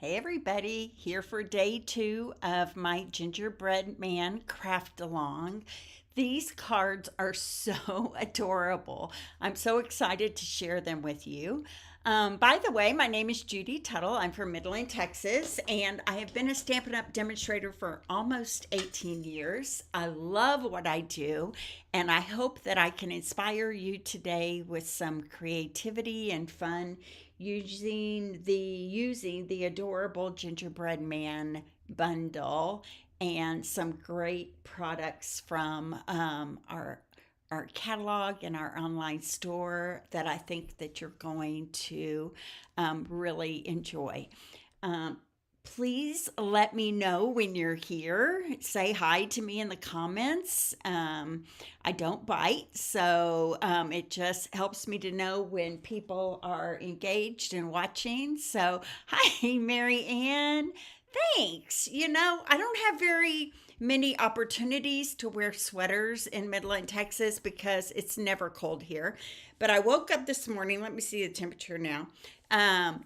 Hey everybody, here for day 2 of my gingerbread man craft along. These cards are so adorable. I'm so excited to share them with you. By the way, my name is Judy Tuttle. I'm from Midland, Texas, and I have been a Stampin' Up! Demonstrator for almost 18 years. I love what I do, and I hope that I can inspire you today with some creativity and fun using the adorable gingerbread man bundle and some great products from our catalog and our online store that I think that you're going to really enjoy. Um, Please let me know when you're here. Say hi to me in the comments. I don't bite, so it just helps me to know when people are engaged and watching. So, hi, Mary Ann. Thanks. I don't have very many opportunities to wear sweaters in Midland, Texas because it's never cold here. But I woke up this morning. Let me see the temperature now.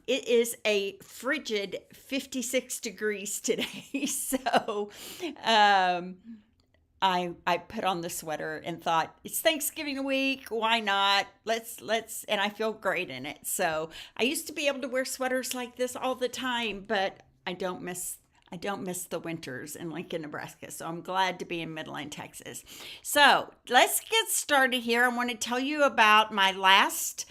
It is a frigid 56 degrees today. So, um, I put on the sweater and thought it's Thanksgiving week. Why not? And I feel great in it. So I used to be able to wear sweaters like this all the time, but I don't miss the winters in Lincoln, Nebraska. So I'm glad to be in Midland, Texas. So let's get started here. I want to tell you about my last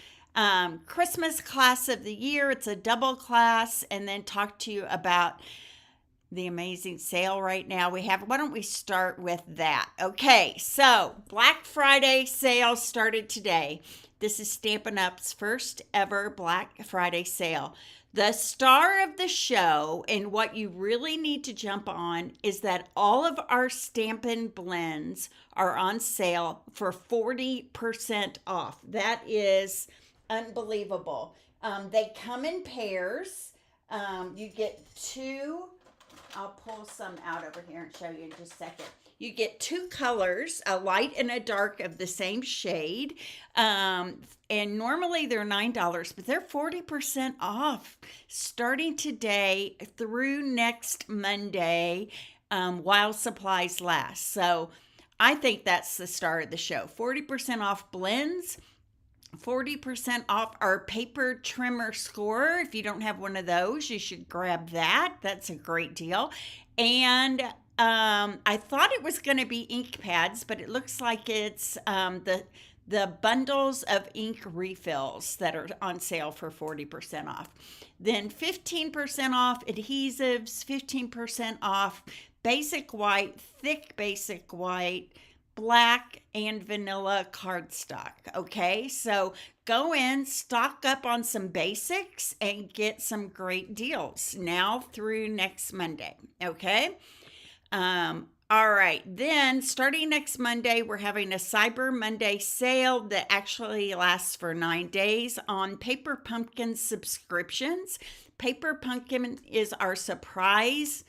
Christmas class of the year. It's a double class, and then talk to you about the amazing sale right now we have. Why don't we start with that? Okay, so Black Friday sale started today. This is Stampin' Up's first ever Black Friday sale. The star of the show and what you really need to jump on is that all of our Stampin' blends are on sale for 40% off. That is unbelievable. They come in pairs. You get two. I'll pull some out over here and show you in just a second. You get two colors, a light and a dark of the same shade. And normally they're $9, but they're 40% off starting today through next Monday while supplies last. So I think that's the star of the show. 40% off blends. 40% off our paper trimmer scorer. If you don't have one of those, you should grab that. That's a great deal. And I thought it was going to be ink pads, but it looks like it's the bundles of ink refills that are on sale for 40% off. Then 15% off adhesives, 15% off basic white, thick basic white, black and vanilla cardstock. Okay, so go in, stock up on some basics, and get some great deals now through next Monday. Okay. All right, then starting next Monday, we're having a Cyber Monday sale that actually lasts for 9 days on Paper Pumpkin subscriptions. Paper Pumpkin is our surprise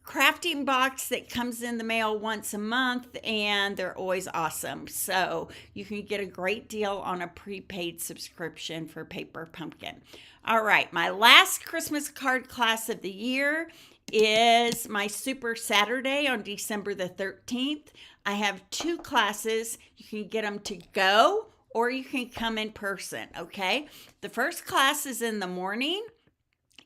crafting box that comes in the mail once a month, and they're always awesome. So you can get a great deal on a prepaid subscription for Paper Pumpkin. All right, my last Christmas card class of the year is my Super Saturday on December the 13th. I have 2 classes. You can get them to go or you can come in person, okay? The first class is in the morning.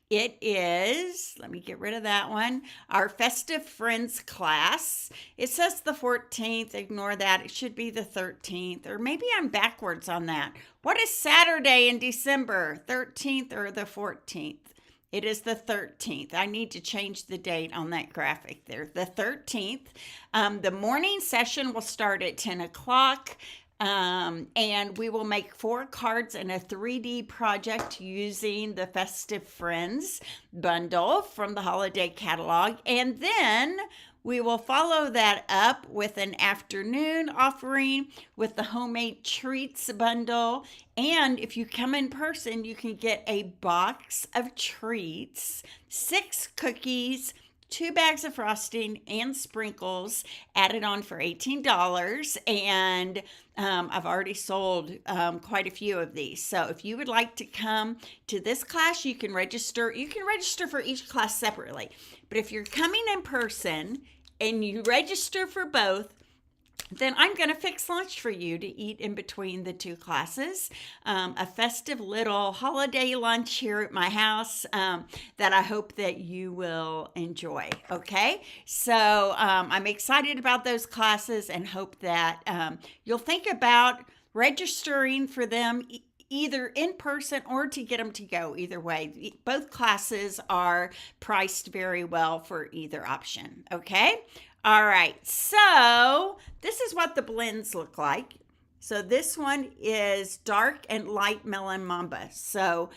It is, let me get rid of that one, our Festive Friends class. It says the 14th, ignore that. It should be the 13th, or maybe I'm backwards on that. What is Saturday in December, 13th or the 14th? It is the 13th. I need to change the date on that graphic there. The 13th. The morning session will start at 10 o'clock. And we will make 4 cards in a 3D project using the Festive Friends bundle from the holiday catalog. And then we will follow that up with an afternoon offering with the homemade treats bundle. And if you come in person, you can get a box of treats, 6 cookies, 2 bags of frosting and sprinkles added on for $18. And I've already sold quite a few of these. So if you would like to come to this class, you can register. You can register for each class separately. But if you're coming in person and you register for both, then I'm going to fix lunch for you to eat in between the two classes. A festive little holiday lunch here at my house that I hope that you will enjoy. Okay, so I'm excited about those classes and hope that you'll think about registering for them either in person or to get them to go. Either way, both classes are priced very well for either option. Okay. All right, so this is what the blends look like. So this one is dark and light melon mamba. So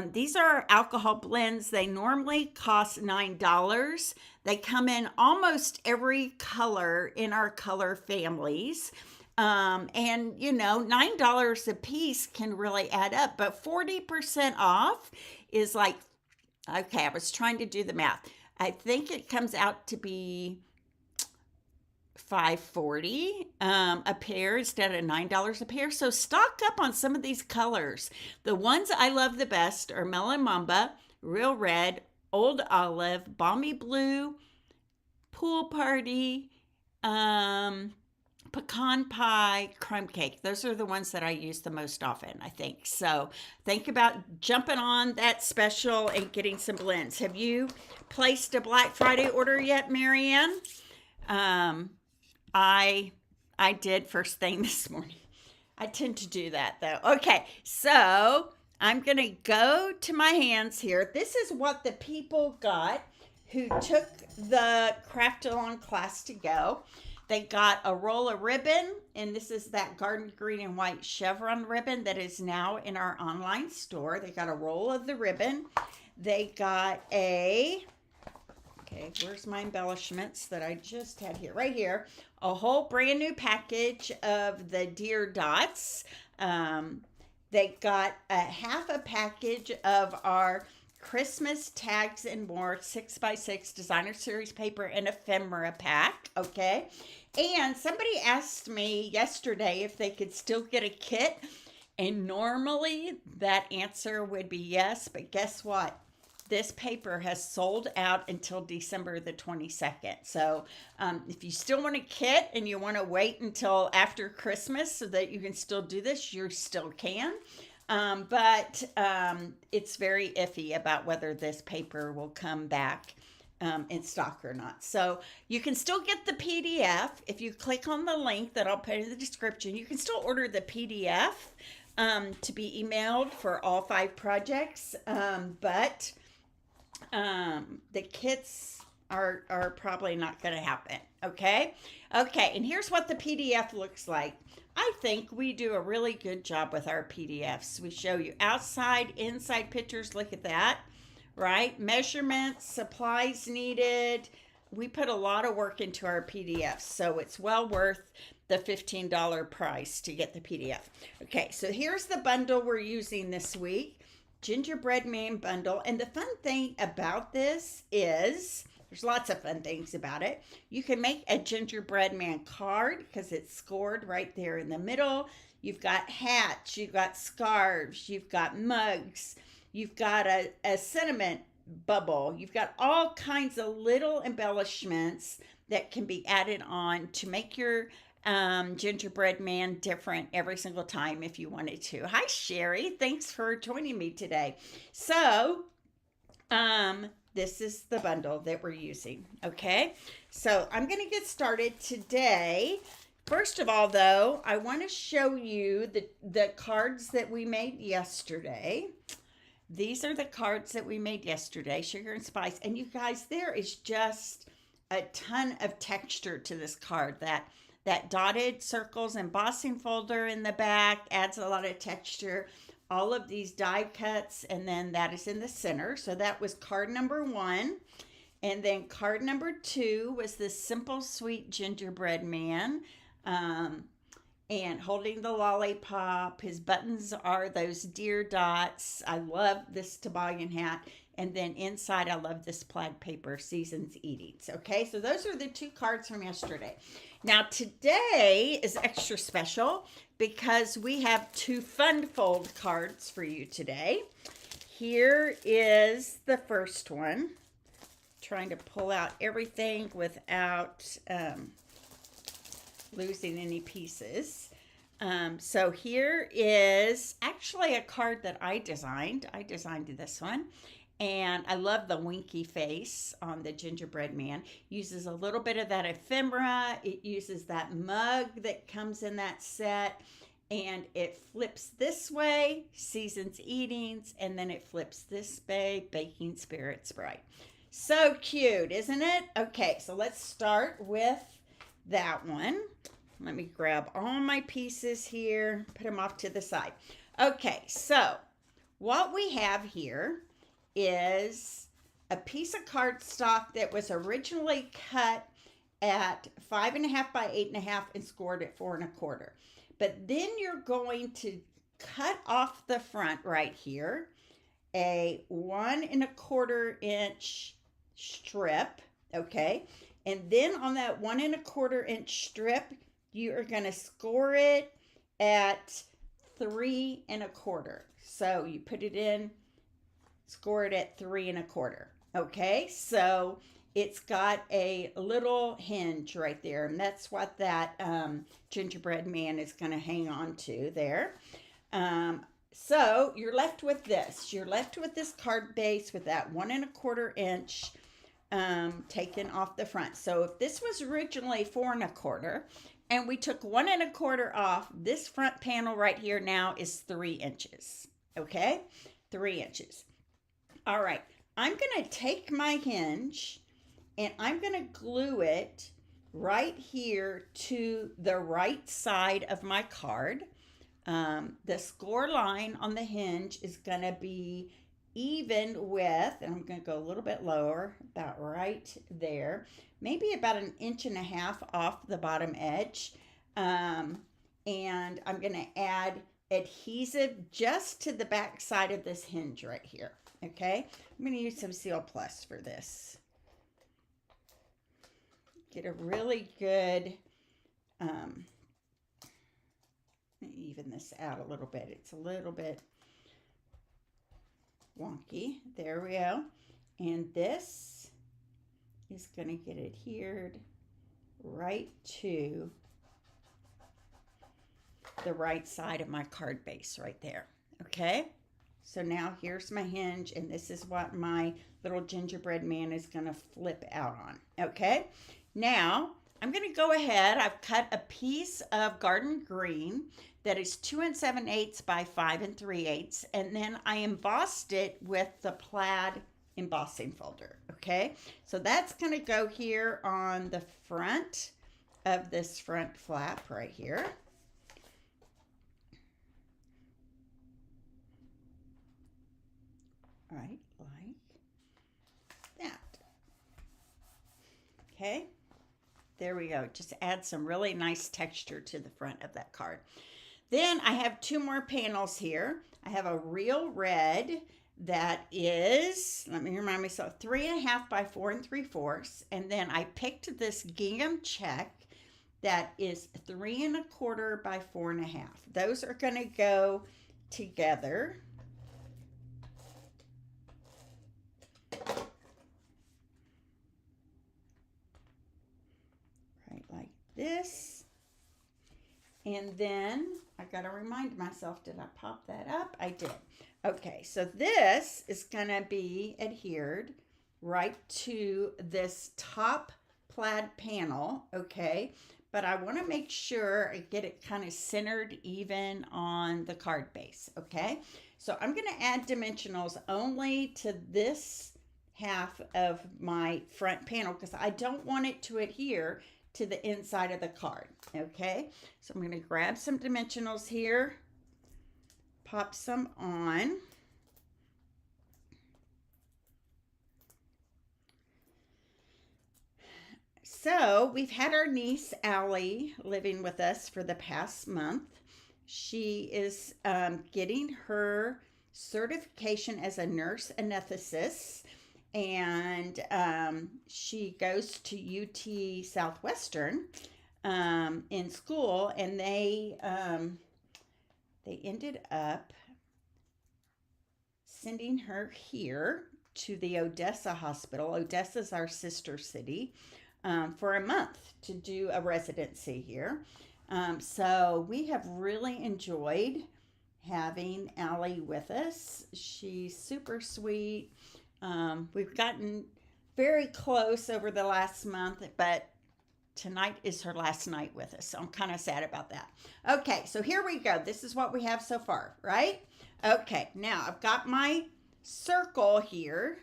these are alcohol blends. They normally cost $9. They come in almost every color in our color families. And you know, $9 a piece can really add up, but 40% off is like, okay, I was trying to do the math. I think it comes out to be $5.40 a pair instead of $9 a pair. So stock up on some of these colors. The ones I love the best are Melon Mamba, Real Red, Old Olive, Balmy Blue, Pool Party, Pecan Pie, Crumb Cake. Those are the ones that I use the most often, I think. So think about jumping on that special and getting some blends. Have you placed a Black Friday order yet, Marianne? I did first thing this morning. I tend to do that though. Okay, so I'm gonna go to my hands here. This is what the people got who took the Craft Along class to go. They got a roll of ribbon, and this is that garden green and white chevron ribbon that is now in our online store. They got a roll of the ribbon. They got okay, where's my embellishments that I just had here? Right here. A whole brand new package of the deer dots. They got a half a package of our Christmas tags and more 6x6 designer series paper and ephemera pack. Okay. And somebody asked me yesterday if they could still get a kit. And normally that answer would be yes. But guess what? This paper has sold out until December the 22nd. So if you still want a kit and you want to wait until after Christmas so that you can still do this, you still can. But it's very iffy about whether this paper will come back in stock or not. So you can still get the PDF. If you click on the link that I'll put in the description, you can still order the PDF to be emailed for all 5 projects. But the kits are probably not going to happen. Okay. And here's what the PDF looks like. I think we do a really good job with our PDFs. We show you outside, inside pictures. Look at that, right? Measurements, supplies needed. We put a lot of work into our PDFs, so it's well worth the $15 price to get the PDF. Okay, so here's the bundle we're using this week. Gingerbread Man bundle. And the fun thing about this is, there's lots of fun things about it. You can make a gingerbread man card because it's scored right there in the middle. You've got hats, you've got scarves, you've got mugs, you've got a sentiment bubble. You've got all kinds of little embellishments that can be added on to make your gingerbread man different every single time if you wanted to. Hi Sherry, thanks for joining me today. So this is the bundle that we're using. Okay, so I'm going to get started today. First of all though, I want to show you the cards that we made yesterday. These are the cards that we made yesterday, Sugar and Spice. And you guys, there is just a ton of texture to this card. That dotted circles embossing folder in the back adds a lot of texture. All of these die cuts, and then that is in the center. So that was card number 1. And then card number 2 was this Simple Sweet Gingerbread Man. and holding the lollipop. His buttons are those deer dots. I love this toboggan hat. And then inside, I love this plaid paper, Seasons Eatings. Okay, so those are the two cards from yesterday. Now, today is extra special because we have two fun fold cards for you today. Here is the first one. Trying to pull out everything without losing any pieces. So here is actually a card that I designed. I designed this one. And I love the winky face on the gingerbread man. Uses a little bit of that ephemera. It uses that mug that comes in that set. And it flips this way, Seasons Eatings. And then it flips this way, Baking Spirits Bright. So cute, isn't it? Okay, so let's start with that one. Let me grab all my pieces here, put them off to the side. Okay, so what we have here is a piece of cardstock that was originally cut at 5.5 by 8.5 and scored at 4.25. But then you're going to cut off the front right here, a 1.25 inch strip, okay? And then on that 1.25 inch strip, you are going to score it at 3.25. So you put it in, score it at 3.25. Okay, so it's got a little hinge right there, and that's what that gingerbread man is going to hang on to there. So you're left with this. You're left with this card base with that 1.25 inch taken off the front. So if this was originally 4.25 and we took 1.25 off, this front panel right here now is 3 inches. Okay, 3 inches. All right, I'm going to take my hinge and I'm going to glue it right here to the right side of my card. The score line on the hinge is going to be even with, and I'm going to go a little bit lower, about right there, maybe about 1.5 inches off the bottom edge. And I'm going to add adhesive just to the back side of this hinge right here. Okay, I'm going to use some Seal Plus for this. Get a really good, even this out a little bit. It's a little bit wonky. There we go. And this is going to get adhered right to the right side of my card base right there. Okay. So now here's my hinge, and this is what my little gingerbread man is going to flip out on. Okay, now I'm going to go ahead. I've cut a piece of garden green that is 2 7/8 by 5 3/8, and then I embossed it with the plaid embossing folder. Okay, so that's going to go here on the front of this front flap right here. Right, like that. Okay, there we go. Just add some really nice texture to the front of that card. Then I have two more panels here. I have a real red that is, let me remind myself, 3.5 by 4 3/4. And then I picked this gingham check that is 3.25 by 4.5. Those are going to go together. Like this. And then I got to remind myself, did I pop that up? I did. Okay, so this is going to be adhered right to this top plaid panel, okay? But I want to make sure I get it kind of centered even on the card base, okay? So I'm going to add dimensionals only to this half of my front panel because I don't want it to adhere to the inside of the card. Okay, so I'm going to grab some dimensionals here, pop some on. So we've had our niece Allie living with us for the past month. She is getting her certification as a nurse anesthetist, and she goes to UT Southwestern in school, and they ended up sending her here to the Odessa Hospital. Odessa is our sister city, for a month to do a residency here. So we have really enjoyed having Allie with us. She's super sweet. We've gotten very close over the last month, but tonight is her last night with us. So I'm kind of sad about that. Okay, so here we go. This is what we have so far, right? Okay, now I've got my circle here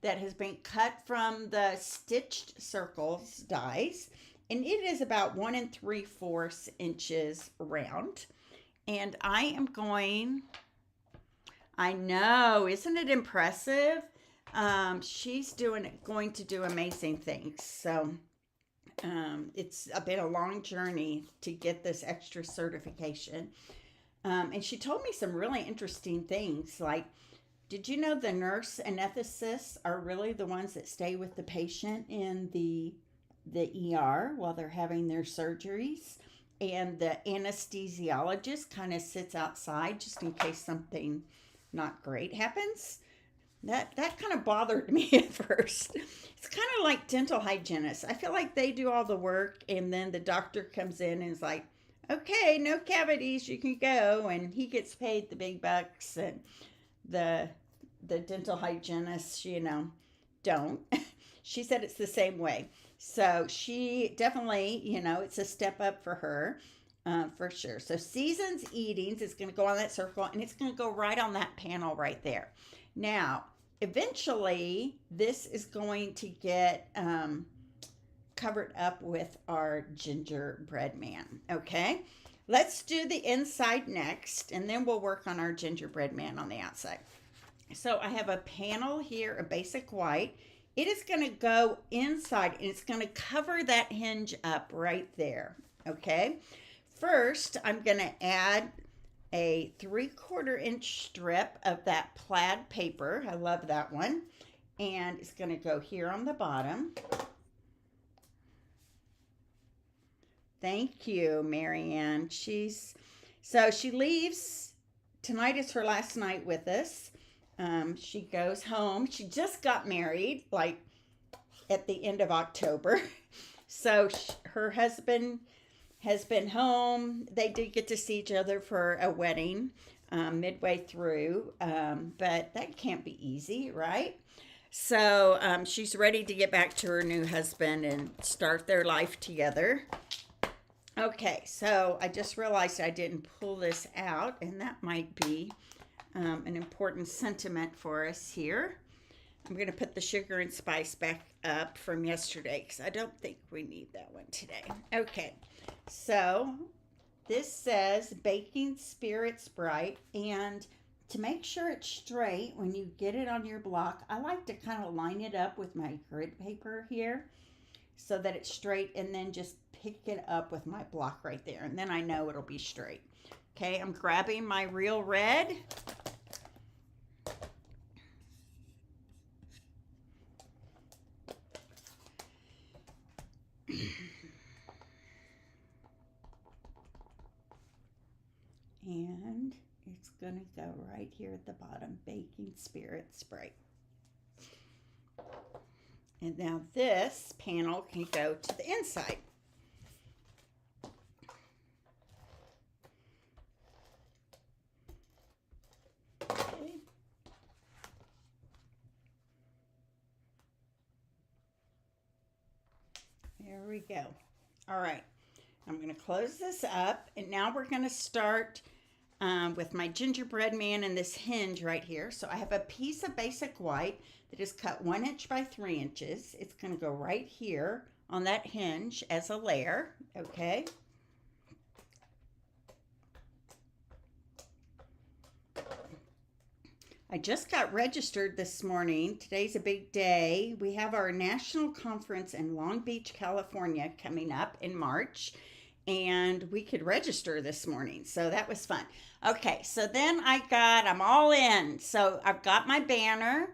that has been cut from the stitched circles dies, and it is about 1 3/4 inches round. And I am going, I know, isn't it impressive? She's going to do amazing things. So it's been a long journey to get this extra certification. And she told me some really interesting things, like, did you know the nurse anesthetists are really the ones that stay with the patient in the ER while they're having their surgeries? And the anesthesiologist kind of sits outside just in case something not great happens. That kind of bothered me at first. It's kind of like dental hygienists. I feel like they do all the work, and then the doctor comes in and is like, okay, no cavities, you can go, and he gets paid the big bucks, and the dental hygienists, don't. She said it's the same way. So she definitely, it's a step up for her, for sure. So seasons eatings is going to go on that circle, and it's going to go right on that panel right there. Now, eventually, this is going to get covered up with our gingerbread man, okay? Let's do the inside next, and then we'll work on our gingerbread man on the outside. So I have a panel here, a basic white. It is going to go inside, and it's going to cover that hinge up right there, okay? First, I'm going to add a 3/4 inch strip of that plaid paper. I love that one. And it's going to go here on the bottom. Thank you, Marianne. She leaves. Tonight is her last night with us. She goes home. She just got married, like at the end of October. So her husband has been home. They did get to see each other for a wedding midway through, but that can't be easy, right? So she's ready to get back to her new husband and start their life together. Okay, so I just realized I didn't pull this out, and that might be an important sentiment for us here. I'm going to put the sugar and spice back up from yesterday because I don't think we need that one today. Okay, so this says Baking Spirits Bright, and to make sure it's straight when you get it on your block, I like to kind of line it up with my grid paper here so that it's straight, and then just pick it up with my block right there, and then I know it'll be straight. Okay, I'm grabbing my real red. And it's going to go right here at the bottom, Baking Spirit Spray. And now this panel can go to the inside. Okay. There we go. All right. I'm going to close this up, and now we're going to start with my gingerbread man and this hinge right here. So I have a piece of basic white that is cut 1 inch by 3 inches. It's going to go right here on that hinge as a layer, okay? I just got registered this morning. Today's a big day. We have our national conference in Long Beach, California coming up in March, and we could register this morning. So that was fun. Okay, so then I'm all in. So I've got my banner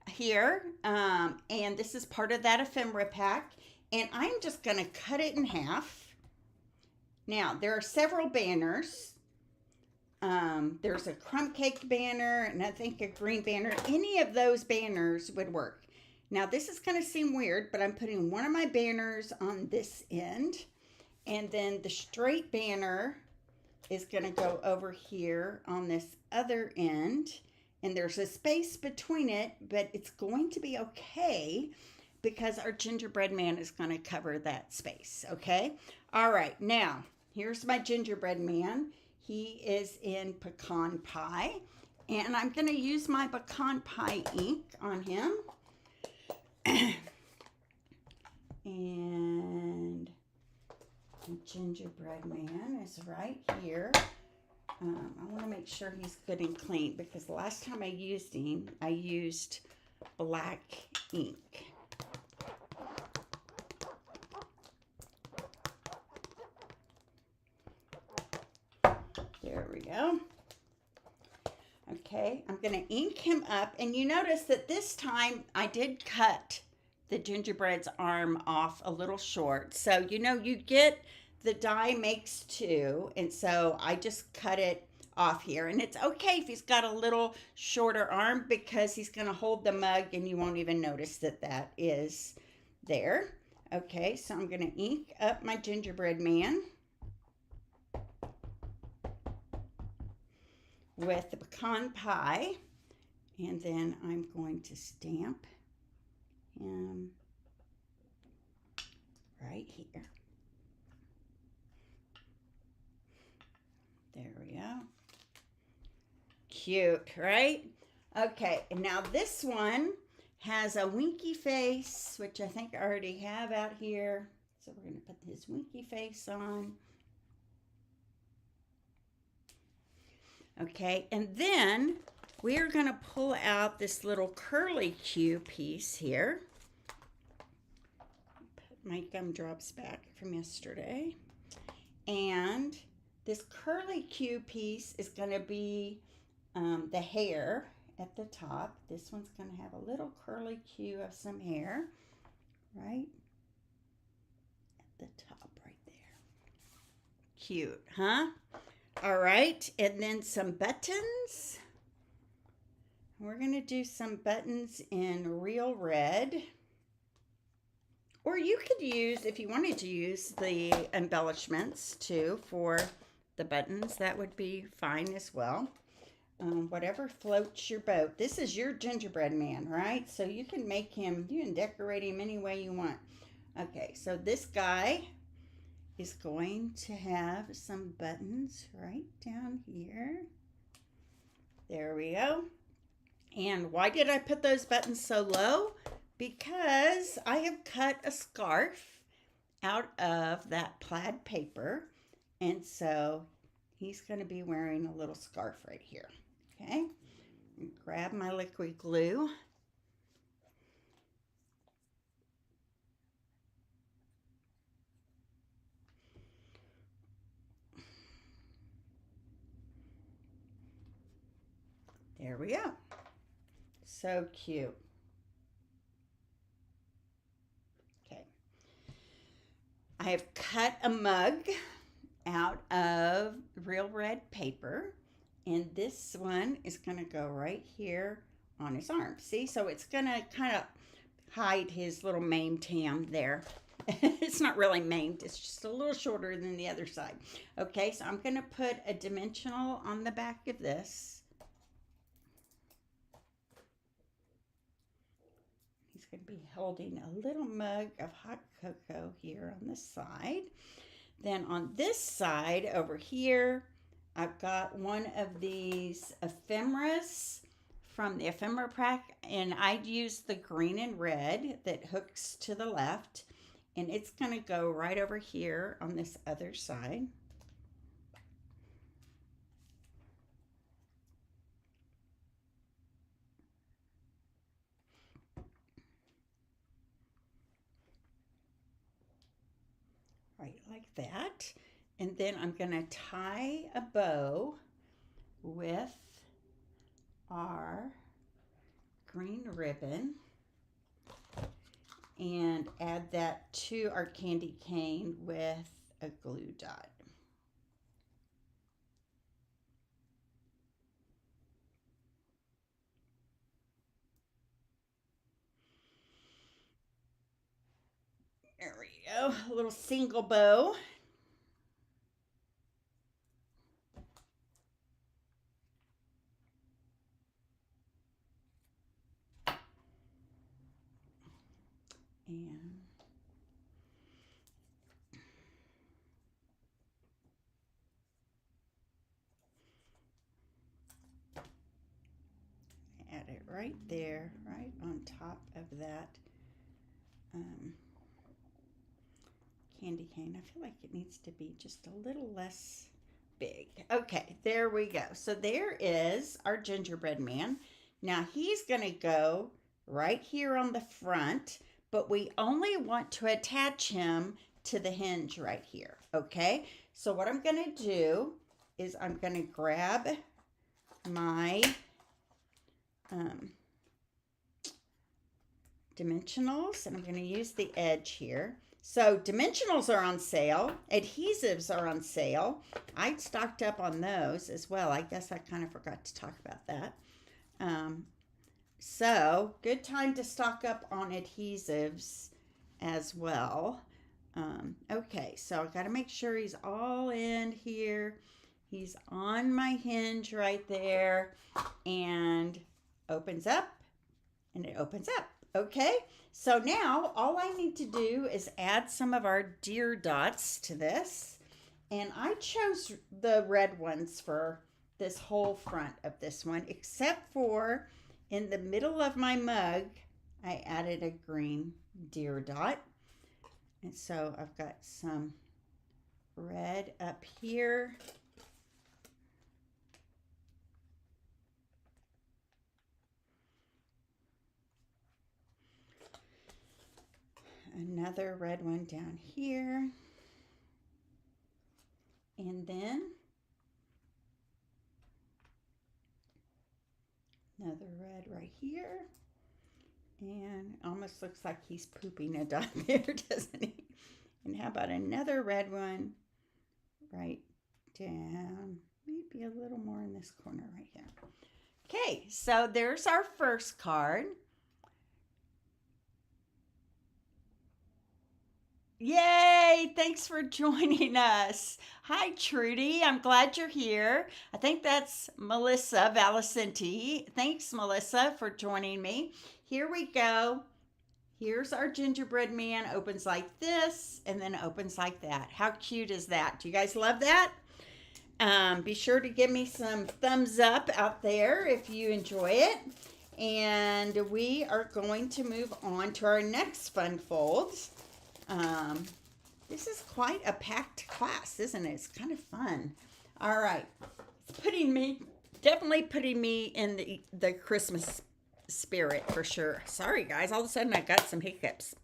here, and this is part of that ephemera pack, and I'm just going to cut it in half. Now, there are several banners. There's a crumb cake banner and I think a green banner. Any of those banners would work. Now this is going to seem weird, but I'm putting one of my banners on this end, and then the straight banner is going to go over here on this other end, and there's a space between it, but it's going to be okay because our gingerbread man is going to cover that space. Okay. All right. Now here's my gingerbread man. He is in pecan pie, and I'm going to use my pecan pie ink on him. And the gingerbread man is right here. I want to make sure he's good and clean because the last time I used him, I used black ink. There we go. Okay, I'm going to ink him up, and you notice that this time I did cut the gingerbread's arm off a little short. So, you get the die makes two, and so I just cut it off here. And it's okay if he's got a little shorter arm because he's going to hold the mug and you won't even notice that that is there. Okay, so I'm going to ink up my gingerbread man with the pecan pie, and then I'm going to stamp him right here. There we go. Cute, right? Okay, and now this one has a winky face, which I think I already have out here. So we're going to put his winky face on. Okay, and then we are going to pull out this little curly Q piece here. Put my gumdrops back from yesterday. And this curly Q piece is going to be the hair at the top. This one's going to have a little curly Q of some hair, right? At the top right there. Cute, huh? All right, and then some buttons. We're going to do some buttons in real red. Or you could use, if you wanted to use the embellishments too for the buttons, that would be fine as well. Whatever floats your boat. This is your gingerbread man, right? So you can make him, you can decorate him any way you want. Okay, so this guy is going to have some buttons right down here. There we go. And why did I put those buttons so low? Because I have cut a scarf out of that plaid paper, and so he's going to be wearing a little scarf right here. Okay, grab my liquid glue. There we go. So cute. Okay. I have cut a mug out of real red paper, and this one is going to go right here on his arm. See, so it's going to kind of hide his little maimed ham there. It's not really maimed, it's just a little shorter than the other side. Okay, so I'm going to put a dimensional on the back of this. He's going to be holding a little mug of hot cocoa here on the side. Then on this side over here, I've got one of these ephemeras from the ephemera pack, and I used the green and red that hooks to the left, and it's going to go right over here on this other side. right like that. And then I'm going to tie a bow with our green ribbon and add that to our candy cane with a glue dot. There we go, a little single bow. And add it right there, right on top of that candy cane. I feel like it needs to be just a little less big. Okay, there we go. So there is our gingerbread man. Now he's going to go right here on the front, but we only want to attach him to the hinge right here. Okay, so what I'm going to do is I'm going to grab my dimensionals, and I'm going to use the edge here. So dimensionals are on sale. Adhesives are on sale. I stocked up on those as well. I guess I kind of forgot to talk about that. So good time to stock up on adhesives as well. Okay, so I got to make sure he's all in here. He's on my hinge right there, and opens up, and it opens up. Okay, so now all I need to do is add some of our deer dots to this. And I chose the red ones for this whole front of this one, except for in the middle of my mug, I added a green deer dot. And so I've got some red up here. Another red one down here. And then another red right here. And it almost looks like he's pooping a dot there, doesn't he? And how about another red one right down, maybe a little more in this corner right here. Okay, so there's our first card. Yay! Thanks for joining us. Hi, Trudy. I'm glad you're here. I think that's Melissa Valicenti. Thanks, Melissa, for joining me. Here we go. Here's our gingerbread man. Opens like this and then opens like that. How cute is that? Do you guys love that? Be sure to give me some thumbs up out there if you enjoy it. And we are going to move on to our next fun folds. This is quite a packed class, isn't it? It's kind of fun. All right. It's definitely putting me in the Christmas spirit for sure. Sorry, guys. All of a sudden, I got some hiccups.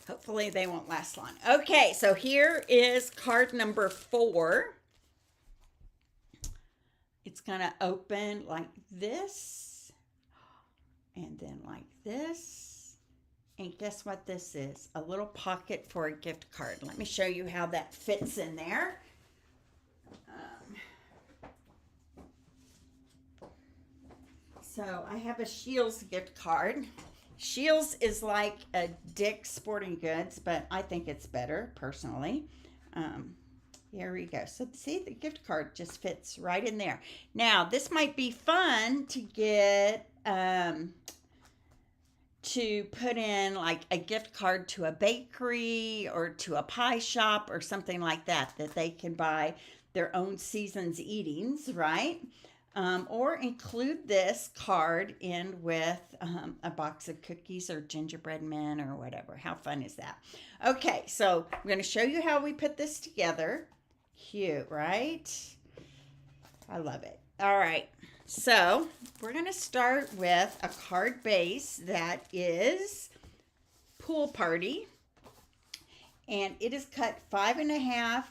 Hopefully, they won't last long. Okay, so here is card number 4. It's going to open like this and then like this. And guess what this is? A little pocket for a gift card. Let me show you how that fits in there. So I have a Scheels gift card. Scheels is like a Dick's Sporting Goods, but I think it's better personally. Here we go. So see, the gift card just fits right in there. Now, this might be fun to get... to put in like a gift card to a bakery or to a pie shop or something like that they can buy their own season's eatings, right? Or include this card in with a box of cookies or gingerbread men or whatever. How fun is that? Okay, so I'm going to show you how we put this together. Cute, right? I love it. All right. So we're going to start with a card base that is Pool Party. and it is cut 5.5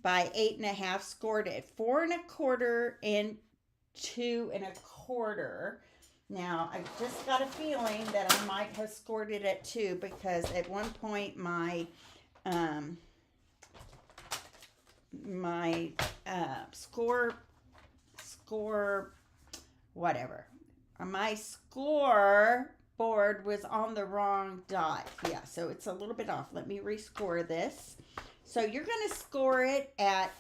by 8.5, scored at 4.25 and 2.25. Now, I just got a feeling that I might have scored it at 2 because at one point um, my score whatever. My score board was on the wrong dot. Yeah, so it's a little bit off. Let me rescore this. So you're going to score it at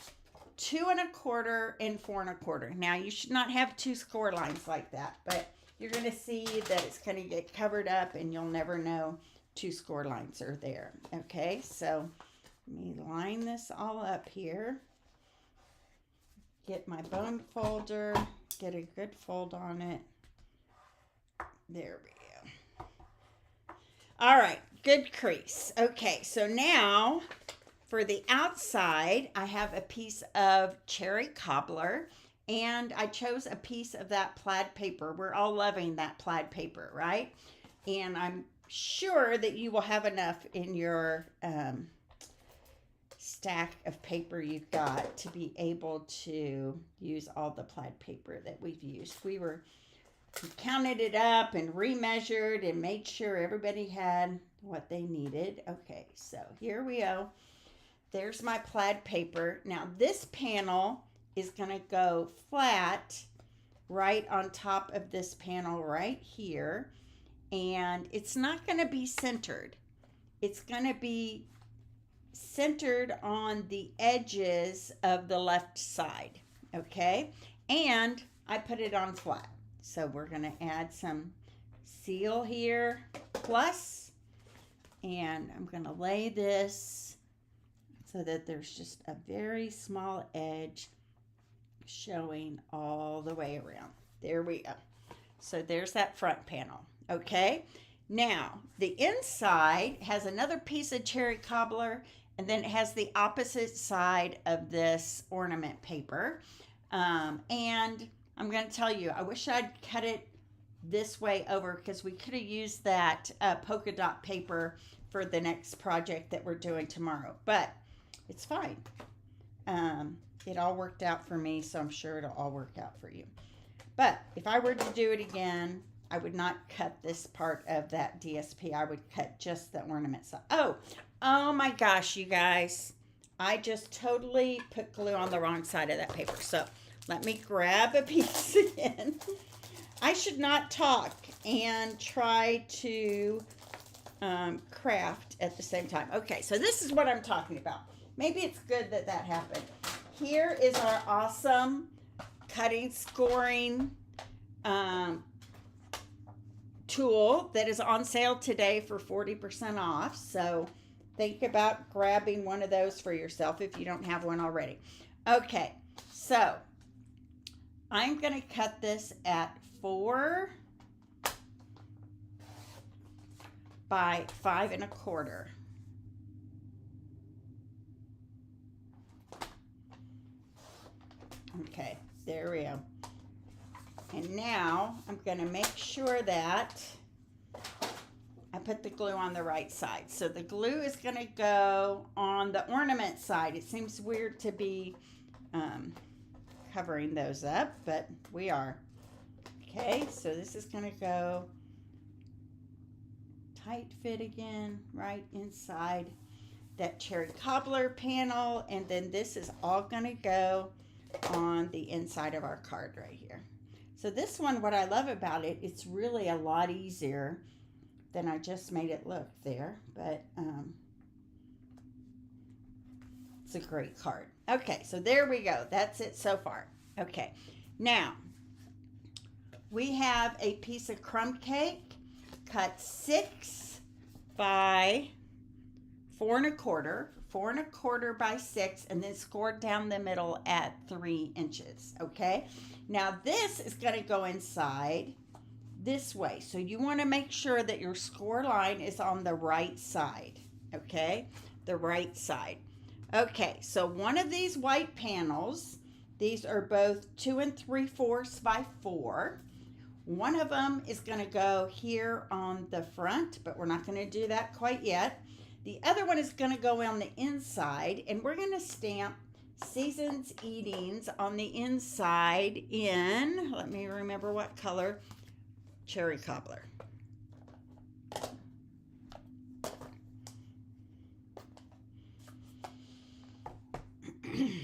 2.25 and 4.25. Now, you should not have two score lines like that, but you're going to see that it's going to get covered up and you'll never know two score lines are there. Okay, so let me line this all up here. Get my bone folder, get a good fold on it. There we go. All right, good crease. Okay, so now for the outside, I have a piece of cherry cobbler, and I chose a piece of that plaid paper. We're all loving that plaid paper, right? And I'm sure that you will have enough in your stack of paper you've got to be able to use all the plaid paper that we've used. We counted it up and remeasured and made sure everybody had what they needed. Okay, so here we go. There's my plaid paper. Now this panel is going to go flat right on top of this panel right here. And it's not going to be centered. It's going to be centered on the edges of the left side. Okay? And I put it on flat. So we're going to add some seal here, plus, and I'm going to lay this so that there's just a very small edge showing all the way around. There we go. So there's that front panel. Okay, now the inside has another piece of cherry cobbler, and then it has the opposite side of this ornament paper. And I'm going to tell you, I wish I'd cut it this way over because we could have used that polka dot paper for the next project that we're doing tomorrow, but it's fine. It all worked out for me, so I'm sure it'll all work out for you. But if I were to do it again, I would not cut this part of that DSP. I would cut just the ornament side. Oh my gosh, you guys. I just totally put glue on the wrong side of that paper. So let me grab a piece again. I should not talk and try to craft at the same time. Okay, so this is what I'm talking about. Maybe it's good that that happened. Here is our awesome cutting, scoring tool that is on sale today for 40% off. So think about grabbing one of those for yourself if you don't have one already. Okay, so I'm going to cut this at 4 by 5.25. Okay, there we go. And now I'm going to make sure that I put the glue on the right side. So the glue is going to go on the ornament side. It seems weird to be covering those up, but we are. Okay, so this is going to go tight fit again right inside that cherry cobbler panel, and then this is all going to go on the inside of our card right here. So this one, what I love about it, it's really a lot easier than I just made it look there, but it's a great card. Okay, so there we go. That's it so far. Okay, now we have a piece of crumb cake cut 6 by 4.25, 4.25 by 6, and then scored down the middle at 3 inches. Okay, now this is going to go inside this way, so you want to make sure that your score line is on the right side. Okay, the right side. Okay, so one of these white panels, these are both 2 3/4 by 4. One of them is going to go here on the front, but we're not going to do that quite yet. The other one is going to go on the inside, and we're going to stamp Season's Eatings on the inside in, let me remember what color, Cherry Cobbler. Okay,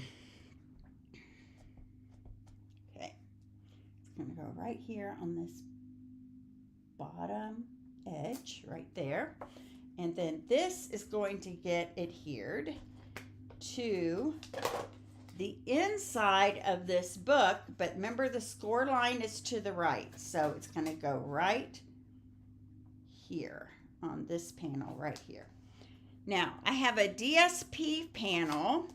it's going to go right here on this bottom edge right there. And then this is going to get adhered to the inside of this book, but remember the score line is to the right, so it's going to go right here on this panel right here. Now I have a DSP panel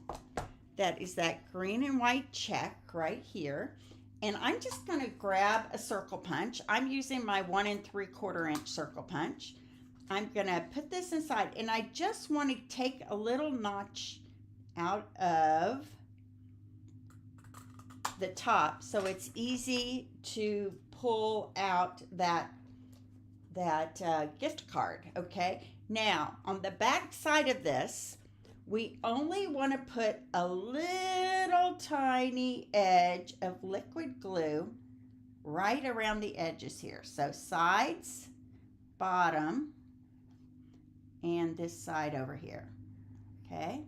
that is that green and white check right here, and I'm just going to grab a circle punch. I'm using my 1 3/4 inch circle punch. I'm going to put this inside, and I just want to take a little notch out of the top so it's easy to pull out that gift card. Okay, now on the back side of this, we only want to put a little tiny edge of liquid glue right around the edges here. So sides, bottom, and this side over here. Okay,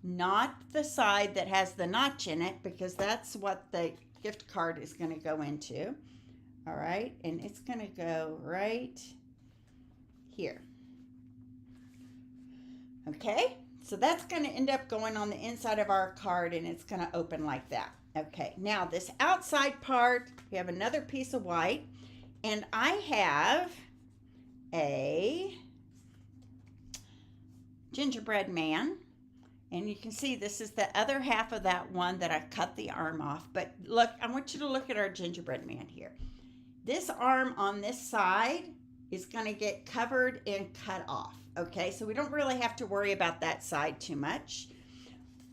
not the side that has the notch in it, because that's what the gift card is going to go into. All right, and it's going to go right here. Okay, so that's going to end up going on the inside of our card, and it's going to open like that. Okay, now this outside part, we have another piece of white, and I have a gingerbread man. And you can see this is the other half of that one that I cut the arm off. But look, I want you to look at our gingerbread man here. This arm on this side is going to get covered and cut off. Okay, so we don't really have to worry about that side too much.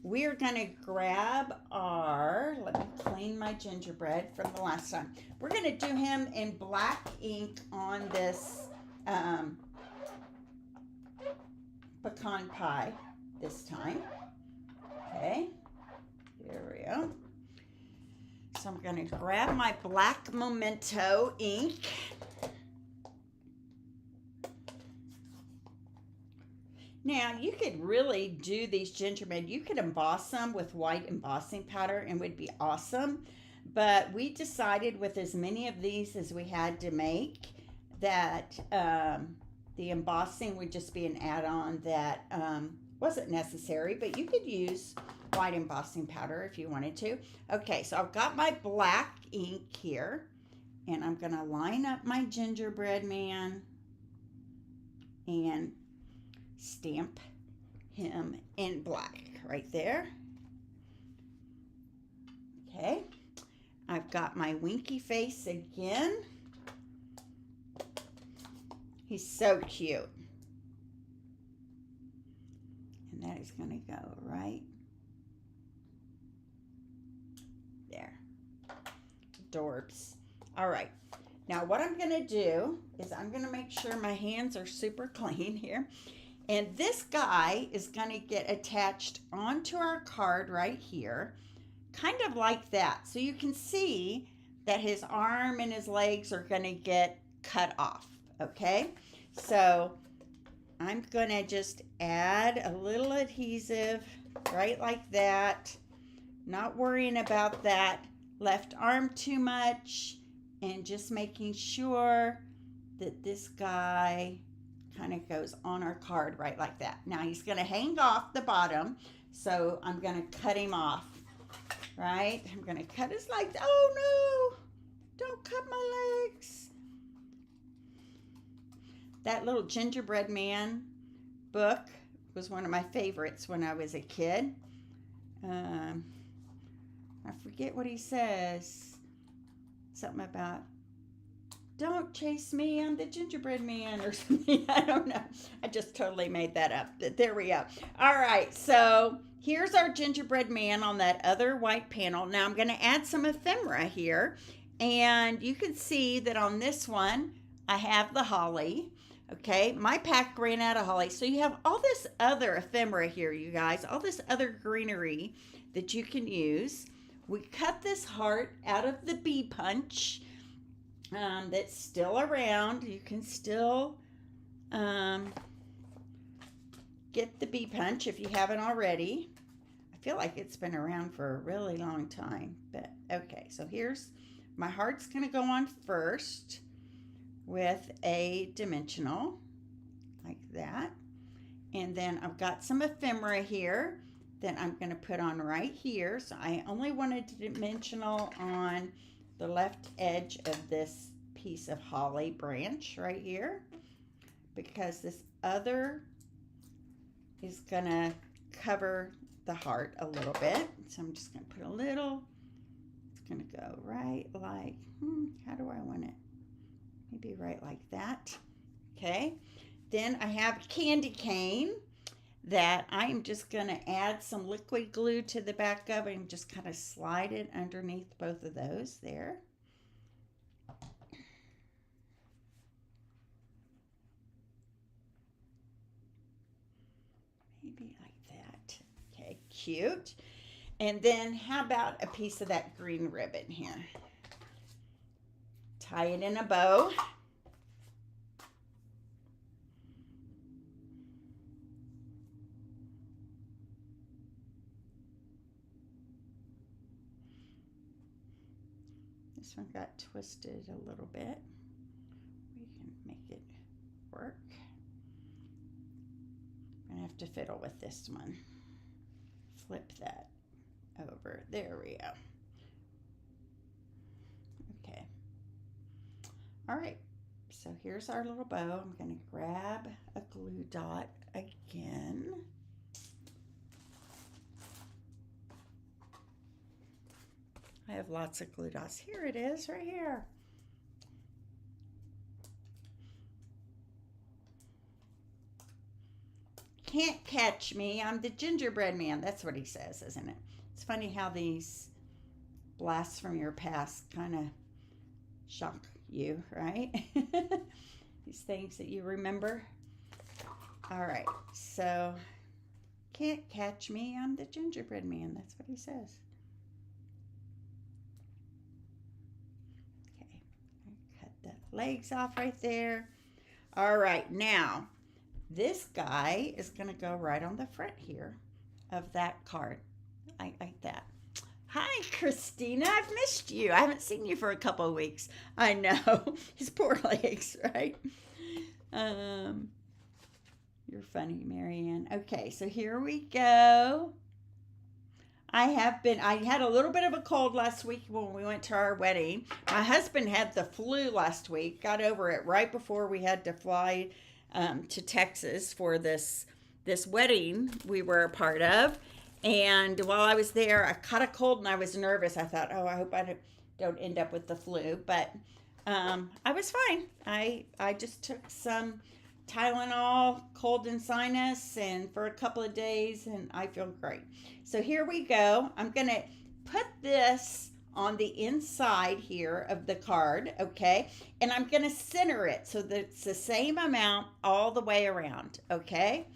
We're going to grab our, let me clean my gingerbread from the last time. We're going to do him in black ink on this pecan pie this time. Okay, here we go. So I'm going to grab my black Memento ink. Now, you could really do these gingerbread. You could emboss them with white embossing powder and it would be awesome. But we decided with as many of these as we had to make that the embossing would just be an add-on that wasn't necessary. But you could use white embossing powder if you wanted to. Okay, so I've got my black ink here. And I'm going to line up my gingerbread man and stamp him in black right there. Okay, I've got my winky face again. He's so cute. And that is going to go right there. Adorbs. All right. Now what I'm going to do is I'm going to make sure my hands are super clean here. And this guy is going to get attached onto our card right here, kind of like that. So you can see that his arm and his legs are going to get cut off, okay? So I'm going to just add a little adhesive right like that, not worrying about that left arm too much, and just making sure that this guy kind of goes on our card right like that. Now he's going to hang off the bottom, so I'm going to cut him off, right? I'm going to cut his legs. Oh no, don't cut my legs. That little gingerbread man book was one of my favorites when I was a kid. I forget what he says. Something about, don't chase me, I'm the gingerbread man or something. I don't know. I just totally made that up. But there we go. All right, so here's our gingerbread man on that other white panel. Now I'm going to add some ephemera here. And you can see that on this one, I have the holly. Okay, my pack ran out of holly. So you have all this other ephemera here, you guys, all this other greenery that you can use. We cut this heart out of the bee punch that's still around. You can still um, get the bee punch if you haven't already. I feel like it's been around for a really long time, but okay. So here's my heart's gonna go on first with a dimensional like that, and then I've got some ephemera here that I'm gonna put on right here. So I only wanted to dimensional on the left edge of this piece of holly branch right here, because this other is gonna cover the heart a little bit. So I'm just gonna put a little, it's gonna go right like, how do I want it? Maybe right like that. Okay. Then I have a candy cane that I am just gonna add some liquid glue to the back of and just kind of slide it underneath both of those there. Maybe like that. Okay, cute. And then how about a piece of that green ribbon here? Tie it in a bow. This one got twisted a little bit. We can make it work. I'm gonna have to fiddle with this one. Flip that over. There we go. Okay. All right. So here's our little bow. I'm gonna grab a glue dot again. I have lots of glue dots. Here it is, right here. Can't catch me. I'm the gingerbread man. That's what he says, isn't it? It's funny how these blasts from your past kind of shock you, right? These things that you remember. All right, so can't catch me. I'm the gingerbread man. That's what he says. Okay, cut the legs off right there. All right, now this guy is going to go right on the front here of that card, like that. Hi, Christina. I've missed you. I haven't seen you for a couple of weeks. I know. His poor legs, right? You're funny, Marianne. Okay, so here we go. I had a little bit of a cold last week when we went to our wedding. My husband had the flu last week, got over it right before we had to fly to Texas for this wedding we were a part of. And while I was there, I caught a cold and I was nervous. I thought, oh, I hope I don't end up with the flu. But I was fine. I just took some Tylenol, cold and sinus, and for a couple of days, and I feel great. So here we go. I'm going to put this on the inside here of the card, okay? And I'm going to center it so that it's the same amount all the way around, okay?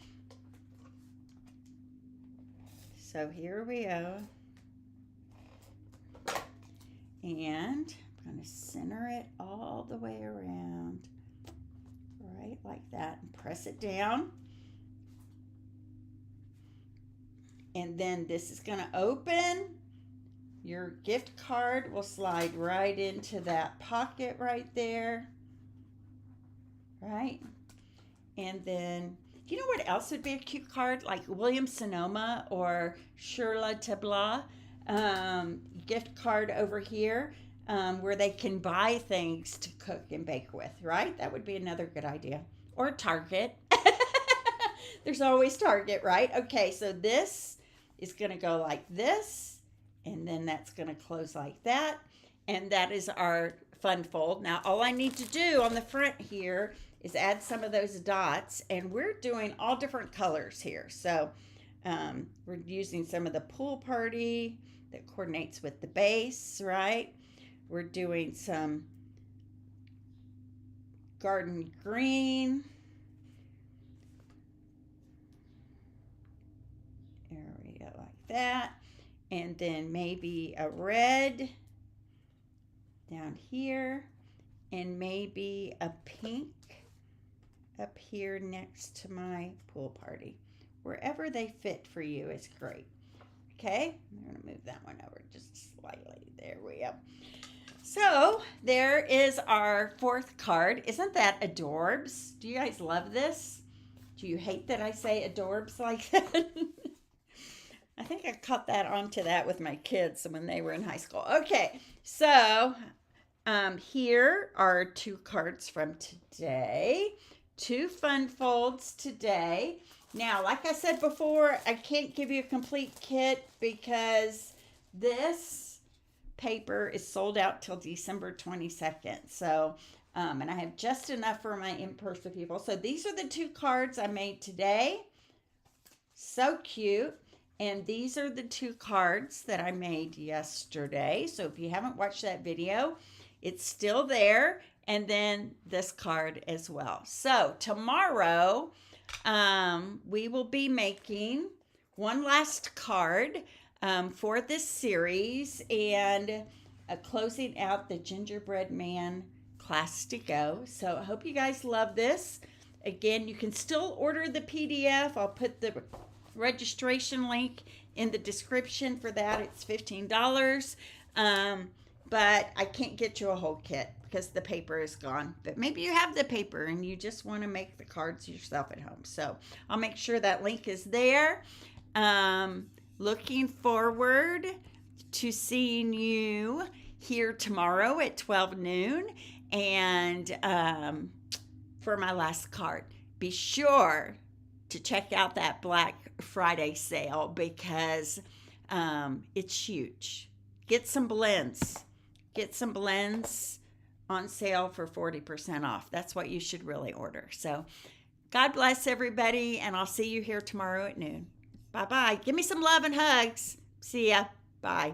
So here we go. And I'm going to center it all the way around, right like that, and press it down. And then this is going to open. Your gift card will slide right into that pocket right there, right? And then, you know what else would be a cute card? Like Williams Sonoma or Shirla Tabla gift card over here, where they can buy things to cook and bake with, right? That would be another good idea. Or Target. There's always Target, right? Okay, so this is going to go like this, and then that's going to close like that, and that is our fun fold. Now, all I need to do on the front here is add some of those dots, and we're doing all different colors here. So we're using some of the pool party that coordinates with the base, right? We're doing some garden green, that. And then maybe a red down here, and maybe a pink up here next to my pool party. Wherever they fit for you is great. Okay, I'm going to move that one over just slightly. There we go. So there is our fourth card. Isn't that adorbs? Do you guys love this? Do you hate that I say adorbs like that? I think I caught that onto that with my kids when they were in high school. Okay, so here are 2 cards from today. 2 fun folds today. Now, like I said before, I can't give you a complete kit because this paper is sold out till December 22nd. So, and I have just enough for my in-person people. So these are the 2 cards I made today. So cute. And these are the 2 cards that I made yesterday. So if you haven't watched that video, it's still there. And then this card as well. So tomorrow, we will be making one last card for this series and closing out the Gingerbread Man class to go. So I hope you guys love this. Again, you can still order the PDF. I'll put the registration link in the description for that. It's $15. But I can't get you a whole kit because the paper is gone. But maybe you have the paper and you just want to make the cards yourself at home. So I'll make sure that link is there. Looking forward to seeing you here tomorrow at 12 noon. And for my last card, be sure to check out that Black Friday sale because it's huge. Get some blends. Get some blends on sale for 40% off. That's what you should really order. So God bless everybody, and I'll see you here tomorrow at noon. Bye-bye. Give me some love and hugs. See ya. Bye.